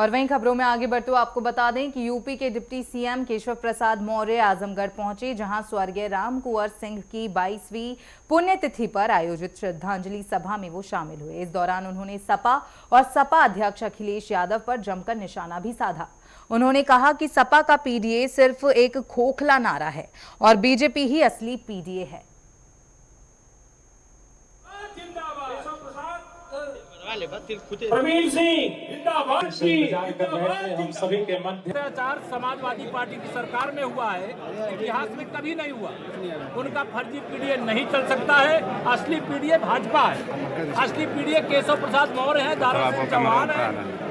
और वहीं खबरों में आगे बढ़ते हुए आपको बता दें कि यूपी के डिप्टी सीएम केशव प्रसाद मौर्य आजमगढ़ पहुंचे, जहां स्वर्गीय राम कुंवर सिंह की 22वीं पुण्यतिथि पर आयोजित श्रद्धांजलि सभा में वो शामिल हुए। इस दौरान उन्होंने सपा और सपा अध्यक्ष अखिलेश यादव पर जमकर निशाना भी साधा। उन्होंने कहा कि सपा का पीडीए सिर्फ एक खोखला नारा है और बीजेपी ही असली पीडीए है। प्रवीण सिंह जिंदाबाद। हम सभी के मध्य अत्याचार समाजवादी पार्टी की सरकार में हुआ है, इतिहास में कभी नहीं हुआ। उनका फर्जी पीडीए नहीं चल सकता है। असली पीडीए भाजपा है। असली पीडीए केशव प्रसाद मौर्य है, दारा सिंह चौहान है,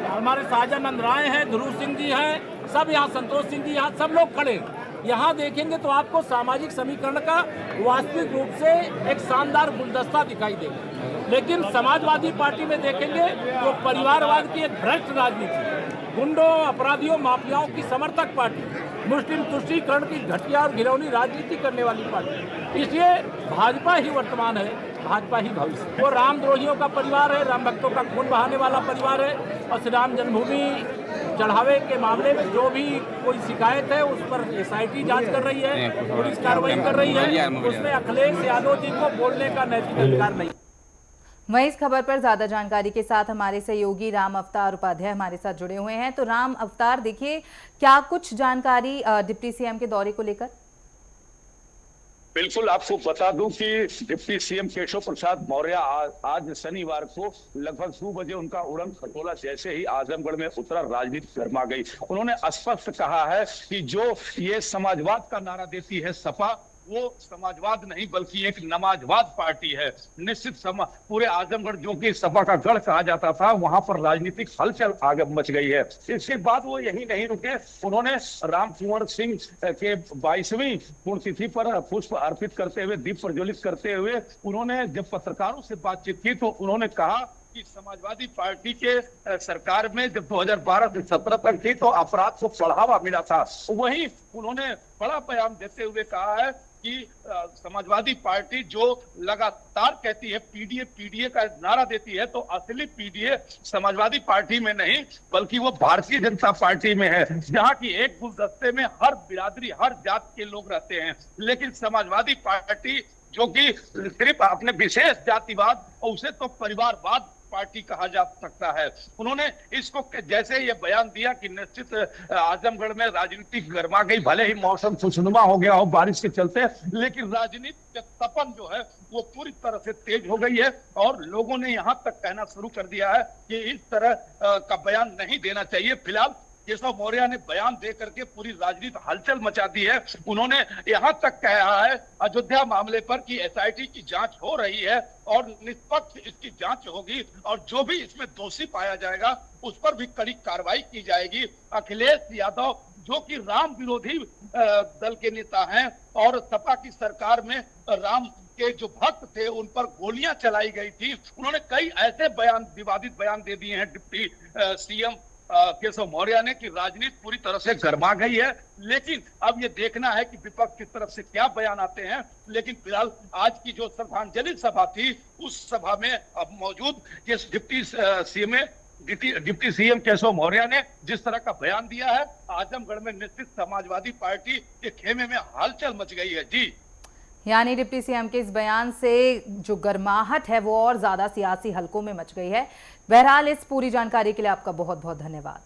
हमारे साजानंद राय हैं, ध्रुव सिंह जी हैं, सब यहाँ, संतोष सिंह जी यहाँ, सब लोग खड़े। यहाँ देखेंगे तो आपको सामाजिक समीकरण का वास्तविक रूप से एक शानदार गुलदस्ता दिखाई देगा। लेकिन समाजवादी पार्टी में देखेंगे तो परिवारवाद की एक भ्रष्ट राजनीति, गुंडों, अपराधियों, माफियाओं की समर्थक पार्टी, मुस्लिम तुष्टीकरण की घटिया और घिनौनी राजनीति करने वाली पार्टी। इसलिए भाजपा ही वर्तमान है, भाजपा ही भविष्य। वो रामद्रोहियों का परिवार है, राम भक्तों का खून बहाने वाला परिवार है। और श्री राम जन्मभूमि चढ़ावे के मामले में जो भी कोई शिकायत है उस पर एसआईटी जांच कर रही है, पुलिस कार्रवाई कर रही है। उसमें अखिलेश यादव जी को बोलने का नैतिक अधिकार नहीं। वहीं इस खबर पर ज्यादा जानकारी के साथ हमारे सहयोगी राम अवतार उपाध्याय हमारे साथ जुड़े हुए हैं। तो राम अवतार, देखिए क्या कुछ जानकारी डिप्टी सीएम के दौरे को लेकर? बिल्कुल, आपको बता दूं कि डिप्टी सीएम केशव प्रसाद मौर्य आज शनिवार को लगभग 2 बजे उनका उड़न खटोला जैसे ही आजमगढ़ में उतरा, राजनीति गर्मा गई। उन्होंने स्पष्ट कहा है कि जो ये समाजवाद का नारा देती है सपा, वो समाजवाद नहीं बल्कि एक नमाजवाद पार्टी है। निश्चित पूरे आजमगढ़, जो कि सपा का गढ़ कहा जाता था, वहां पर राजनीतिक हलचल आगे मच गई है। इसके बाद वो यही नहीं रुके, उन्होंने राम कुंवर सिंह के 22वीं पुण्यतिथि पर पुष्प अर्पित करते हुए, दीप प्रज्वलित करते हुए, उन्होंने जब पत्रकारों से बातचीत की तो उन्होंने कहा कि समाजवादी पार्टी के सरकार में जब 2012 से 17 तक थी तो अपराध को बढ़ावा मिला था। वहीं उन्होंने बड़ा बयान देते हुए कहा है कि समाजवादी पार्टी जो लगातार कहती है पीडीए पीडीए का नारा देती है, तो असली पीडीए समाजवादी पार्टी में नहीं बल्कि वो भारतीय जनता पार्टी में है, जहां की एक गुलदस्ते में हर बिरादरी, हर जात के लोग रहते हैं। लेकिन समाजवादी पार्टी जो कि सिर्फ अपने विशेष जातिवाद, और उसे तो परिवारवाद पार्टी कहा जा सकता है। उन्होंने इसको जैसे ये बयान दिया कि निश्चित आजमगढ़ में राजनीति गर्मा गई, भले ही मौसम खुशनुमा हो गया हो बारिश के चलते, लेकिन राजनीति का तपन जो है वो पूरी तरह से तेज हो गई है। और लोगों ने यहां तक कहना शुरू कर दिया है कि इस तरह का बयान नहीं देना चाहिए। फिलहाल केशव मौर्य ने बयान दे करके पूरी राजनीति हलचल मचा दी है। उन्होंने यहां तक कहा है अयोध्या मामले पर कि एसआईटी की जांच हो रही है और निष्पक्ष इसकी जांच होगी, और जो भी इसमें दोषी पाया जाएगा उस पर भी कड़ी कार्रवाई की जाएगी। अखिलेश यादव जो कि राम विरोधी दल के नेता हैं और सपा की सरकार में राम के जो भक्त थे उन पर गोलियां चलाई गई थी, उन्होंने कई ऐसे बयान, विवादित बयान दे दिए हैं डिप्टी सीएम केशव मौर्य ने कि राजनीति पूरी तरह से गर्मा गई है। लेकिन अब ये देखना है कि विपक्ष की तरफ से क्या बयान आते हैं। लेकिन फिलहाल आज की जो श्रद्धांजलि सभा थी उस सभा में अब मौजूद डिप्टी सीएम केशव मौर्य ने जिस तरह का बयान दिया है, आजमगढ़ में निश्चित समाजवादी पार्टी के खेमे में हलचल मच गई है। जी, यानी डिप्टी सीएम के इस बयान से जो गर्माहट है वो और ज्यादा सियासी हलकों में मच गई है। बहरहाल इस पूरी जानकारी के लिए आपका बहुत बहुत धन्यवाद।